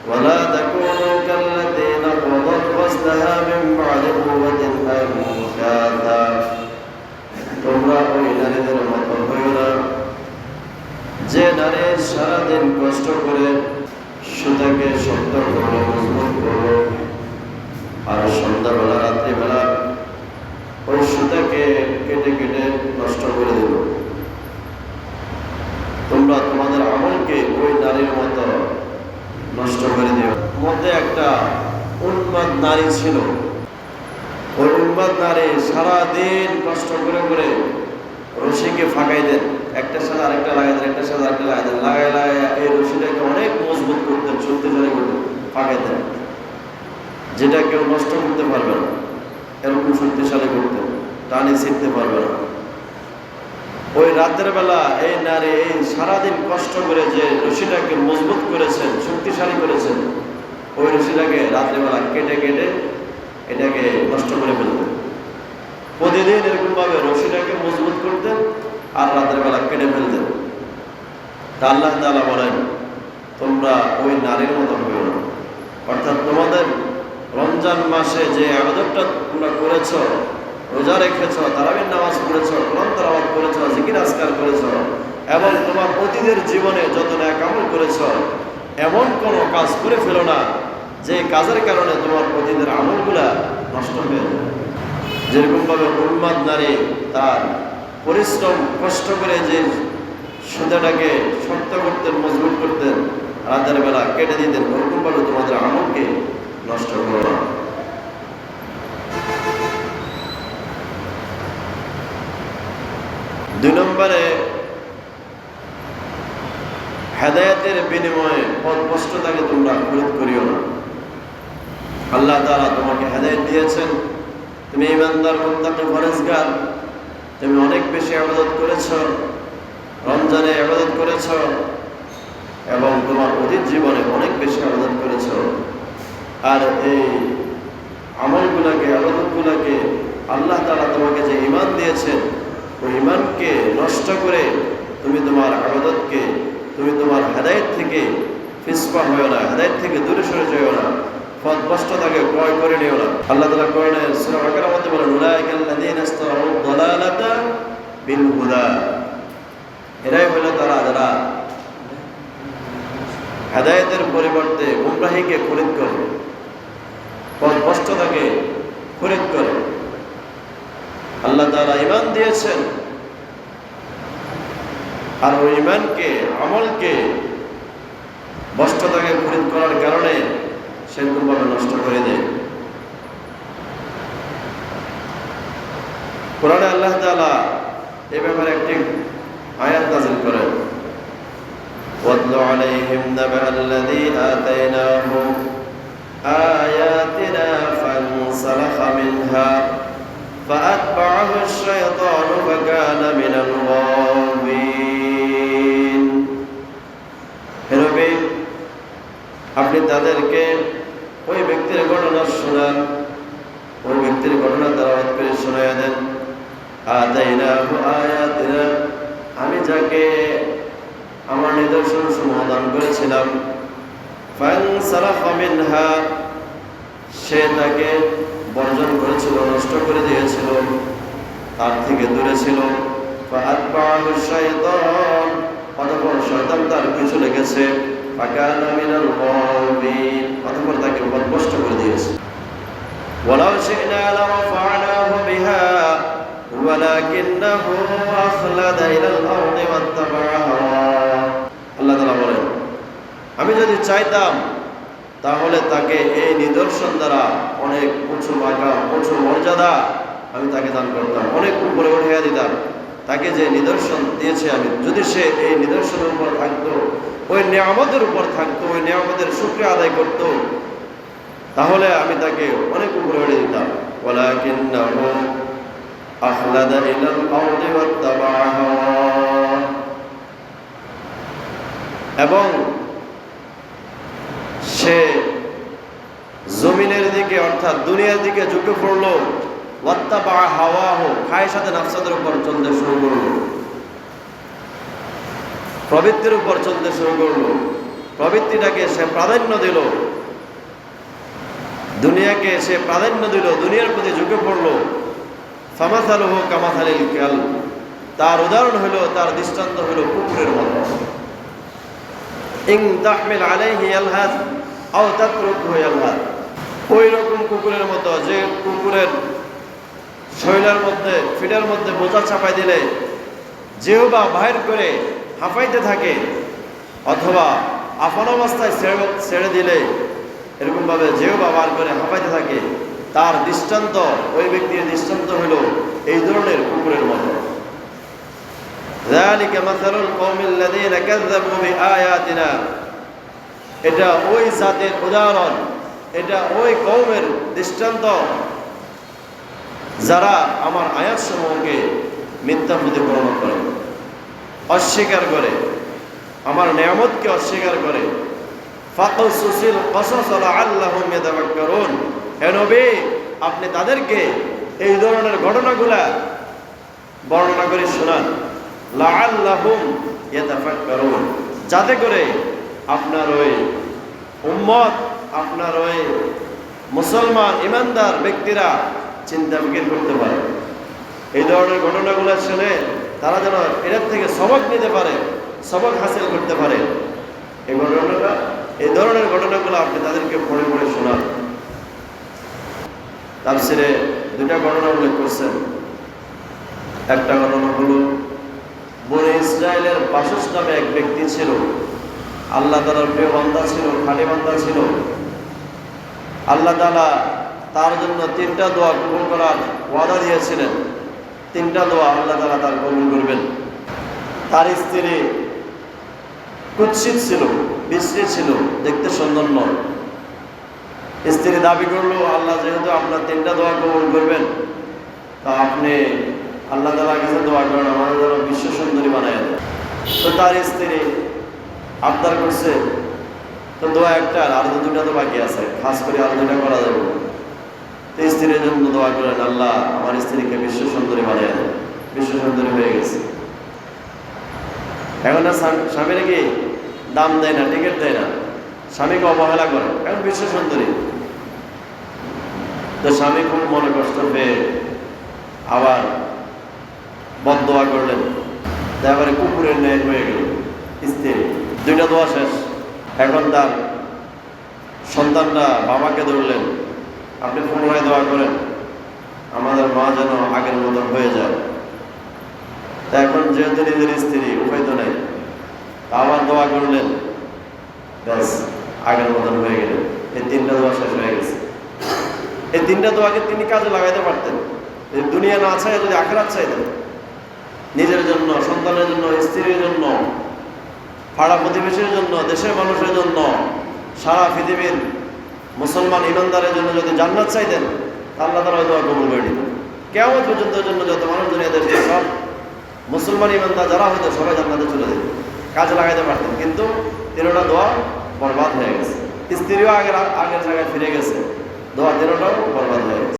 ولا تكونوا كالتي نقضت غزلها من بعد قوة أنكاثا তোমরা ওই নারীদের মতো হইও না যে নারী সারাদিন কষ্ট করে সুতাকে শক্ত করলো, মজবুত করলো, আর সন্ধ্যাবেলা রাত্রিবেলা ওই সুতাকে কেটে কেটে নষ্ট করে দিল। তোমরা তোমাদের আমলকে ওই নারীর মতো নষ্ট করে দিও। মধ্যে একটা উন্মাদ নারী ছিল। ওই উন্মাদ নারী সারাদিন কষ্ট করে করে রশিকে ফাঁকাই দেন, একটার সাথে আরেকটা লাগাই দেন, একটার সাথে আরেকটা লাগাই দেন, লাগাই লাগাই এই রশিটাকে অনেক মজবুত করতেন, শক্তিশালী করতেন, ফাঁকাই দেন, যেটা কেউ নষ্ট করতে পারবে না, এরকম শক্তিশালী করতেন, টানি ছিঁড়তে পারবে না। ওই রাতের বেলা এই নারী এই সারাদিন কষ্ট করে যে রশিটাকে মজবুত করেছেন, শক্তিশালী করেছেন, ওই রশিটাকে রাত্রেবেলা কেটে কেটে এটাকে নষ্ট করে ফেলতেন। প্রতিদিন এরকমভাবে রশিটাকে মজবুত করতেন আর রাতের বেলা কেটে ফেলতেন। তা আল্লাহ তাআলা বলেন, তোমরা ওই নারীর মতো হইও না। অর্থাৎ তোমাদের রমজান মাসে যে ইবাদতটা তোমরা করেছ, রোজা রেখেছ, তারাবির নামাজ পড়েছ, কোরআন তেলাওয়াত করেছ, জিকির আজকার করেছ, এবং তোমার অতীতের জীবনে যত নেক আমল করেছ, এমন কোনো কাজ করে ফেলো না যে কাজের কারণে তোমার অতীতের আমলগুলা নষ্ট হয়ে যায়। যেরকমভাবে উন্মাদ নারী তার পরিশ্রম কষ্ট করে যে সুতাটাকে শক্ত করতেন, মজবুত করতেন, রাতের বেলা কেটে দিতেন, ওরকমভাবে তোমাদের আমলকে নষ্ট করো না। দুই নম্বরে, হেদায়েতের বিনিময়ে পথভ্রষ্টতাকে তোমরা খরিদ করিও না। আল্লাহ তাআলা তোমাকে হেদায়েত দিয়েছেন, তুমি ঈমানদার, মুত্তাকি, পরহেজগার, তুমি অনেক বেশি ইবাদত করেছ, রমজানে ইবাদত করেছ, এবং তোমার অতীত জীবনে অনেক বেশি ইবাদত করেছ। আর এই আমলগুলোকে, ইবাদতগুলোকে আল্লাহ তাআলা তোমাকে যে ঈমান দিয়েছেন, ওই ঈমানকে নষ্ট করে তুমি তোমার ইবাদতকে, তুমি তোমার হেদায়েত থেকে ফিসপা হয়েও না, হেদায়েত থেকে দূরে সরে যাও না, পথভ্রষ্টতাকে ক্রয় করে নিও না। আল্লাহ তাআলা কোরআনে সূরা বাকারার মধ্যে বলেন, উলাইকাল্লাযীনা ইশতারাউ দালালাতা বিল হুদা। এরাই হলো তারা যারা হেদায়েতের পরিবর্তে গুমরাহিকে খরিদ করে, পথভ্রষ্টতাকে খরিদ করে। আল্লাহ তাআলা ঈমান দিয়েছেন, আর ওই ঈমানকে, আমলকে ভ্রষ্টতাকে খরিদ করার কারণে সেরকমভাবে নষ্ট করে দেয়। কোরআনে আল্লাহ তাআলা এ ব্যাপারে একটি আয়াত নাযিল করেন, ওয়াতলু আলাইহিম নাবা'আল্লাযী আতাইনাহু আয়াতিনা ফানসালাখা মিনহা ফাআতবা'আহু আশ-শাইতানু ফাকানা মিনাল গাওয়িন। হে নবী, আপনি তাদেরকে ওই ব্যক্তির ঘটনা শোনান, ওই ব্যক্তির ঘটনা তেলাওয়াত করে শোনায়া দেন। আতাইনাহু আয়াতিনা, আমি যাকে আমার নিদর্শন সমূহ দান করেছিলাম, ফানসালাখা মিনহা, সে তাকে বর্জন করেছিল, নষ্ট করে দিয়েছিল, তার থেকে দূরে ছিল। ফাআতবা'আহু আশ-শাইতান, অতঃপর শয়তান তার পিছু লেগেছে। ফাকানা মিনাল গাওয়িন, অতঃপর তাকে পথভ্রষ্ট করে দিয়েছে। ওয়ালাউ শি'না লারাফা'নাহু বিহা ওয়ালাকিন্নাহু আখলাদা ইলাল আরদি ওয়াত্তাবা'a হাওয়া। আল্লাহ তাআলা বলেন, আমি যদি চাইতাম তাহলে তাকে এই নিদর্শন দ্বারা অনেক উঁচু মাকাম, উঁচু মর্যাদা আমি তাকে দান করতাম, অনেক উপরে উঠিয়ে দিতাম। তাকে যে নিদর্শন দিয়েছে আমি, যদি সে এই নিদর্শনের উপর থাকতো, ওই নিয়ামতের উপর থাকতো, ওই নিয়ামতের শুকরিয়া আদায় করত, তাহলে আমি তাকে অনেক উপরে উঠিয়ে দিতাম। ওয়ালাকিন্নাহু আখলাদা ইলাল আরদি ওয়াত্তাবা'a হাওয়া, এবং সে জমিনের দিকে, অর্থাৎ দুনিয়ার দিকে ঝুঁকে পড়লো। ওয়াত্তাবা'a হাওয়াহু, খায়সাতে নাফসাদের উপর চলতে শুরু করলো, প্রবৃত্তির উপর চলতে শুরু করলো। প্রবৃত্তিটাকে সে প্রাধান্য দিল, দুনিয়াকে সে প্রাধান্য দিল, দুনিয়ার প্রতি ঝুঁকে পড়ল। ফামাসালুহু কামাসালিল কালব, তার উদাহরণ হলো, তার দৃষ্টান্ত হলো কুকুরের মতো। ইন তাহমিল আলাইহি ইয়ালহাস আও তাতরুকহু ইয়ালহাস, ওই রকম কুকুরের মতো, যে কুকুরের শরীরের মধ্যে, ফিটের মধ্যে বোঝা চাপাই দিলে জিহ্বা বাহির করে হাঁপাইতে থাকে, অথবা আপন অবস্থায় ছেড়ে দিলে এরকমভাবে জিহ্বা বার করে হাঁপাইতে থাকে, তার দৃষ্টান্ত, ওই ব্যক্তির দৃষ্টান্ত হলো এই ধরনের কুকুরের মতো। যালিকা মাসালুল কওমিল লাযীনা কাযযাবু বিআয়াতিনা, এটা ওই জাতের উদাহরণ, এটা ওই কওমের দৃষ্টান্ত যারা আমার আয়াতসমূহকে মিথ্যা প্রতিপন্ন করে, অস্বীকার করে, আমার নিয়ামতকে অস্বীকার করে। ফাকুসুসিল কসাস লাআল্লাহুম ইয়াতাফাক্কারুন, হে নবী আপনি তাদেরকে এই ধরনের ঘটনাগুলা বর্ণনা করে শোনান। লাআল্লাহুম ইয়াতাফাক্কারুন, যাতে করে আপনার ওই উম্মত, আপনার ওই মুসলমান ইমানদার ব্যক্তিরা চিন্তা ফিকির করতে পারে, এই ধরনের ঘটনাগুলো শুনে তারা যেন এর থেকে সবক নিতে পারে, সবক হাসিল করতে পারে। এই ধরনের ঘটনাগুলো আপনি তাদেরকে পড়ে পড়ে শোনান। তাফসিরে দুটা ঘটনা উল্লেখ করছেন। একটা ঘটনা হলো, বনী ইসরায়েলের বাসস নামে এক ব্যক্তি ছিল, আল্লাহ তাআলার প্রিয় বান্দা ছিল, খাঁটি বান্দা ছিল। আল্লাহ তাআলা তার জন্য 3টা দোয়া কবুল করার ওয়াদা দিয়েছিলেন। 3টা দোয়া আল্লাহ তাআলা তার কবুল করবেন। তার স্ত্রী কুৎসিত ছিল, বিশ্রী ছিল, দেখতে সুন্দর নয়। স্ত্রী দাবি করলো, আল্লাহ যেহেতু আপনার 3টা দোয়া কবুল করবেন, তা আপনি আল্লাহ তাআলার কাছে দোয়া করেন আমাদের যেন বিশ্ব সুন্দরী বানায় দেন। তো তার স্ত্রী আবদার করছে, তো দোয়া একটা, আর 2টা তো বাকি আছে, খাস করে আর 2টা করা যাবে। তো স্ত্রীর জন্য দোয়া করেন, আল্লাহ আমার স্ত্রীকে বিশ্ব সুন্দরী বানিয়ে দেন। বিশ্ব সুন্দরী হয়ে গেছে। এখন আর স্বামীরা কি দাম দেয় না, টিকিট দেয় না, স্বামীকে অবহেলা করে, এখন বিশ্ব সুন্দরী। তো স্বামী খুব মনে কষ্ট পেয়ে আবার বদদোয়া করলেন, তারপরে কুকুরের ন্যায় হয়ে গেল স্ত্রী। 2টা দোয়া শেষ। এখন তার সন্তানরা বাবাকে ধরলেন, আপনি পুনরায় দোয়া করেন আমাদের মা যেন আগের মতো হয়ে যায়। তা এখন যেহেতু নিজের স্ত্রী, উপায় তো নেই, আবার দোয়া করলেন, ব্যাস আগের মতন হয়ে গেলেন। এই 3টা দোয়া শেষ হয়ে গেছে। এই 3টা দোয়াকে তিনি কাজে লাগাইতে পারতেন। এই দুনিয়া না চাই, যদি আখিরাত চাইতেন, নিজের জন্য, সন্তানের জন্য, স্ত্রীর জন্য, পাড়া প্রতিবেশীর জন্য, দেশের মানুষের জন্য, সারা পৃথিবীর মুসলমান ইমানদারের জন্য যদি জান্নাত চাইতেন, আল্লাহ তাআলা দোয়া কবুল করে দিতেন। কিয়ামত পর্যন্ত জন্য যত মানুষ দুনিয়াতে সব মুসলমান ইমানদার যারা হয়তো সবাই জান্নাতে চলে যেত, কাজে লাগাইতে পারতেন। কিন্তু 3টা দোয়া বরবাদ হয়ে গেছে। স্ত্রীও আগের জায়গায় ফিরে গেছে, দোয়া 3টাও বরবাদ হয়ে গেছে।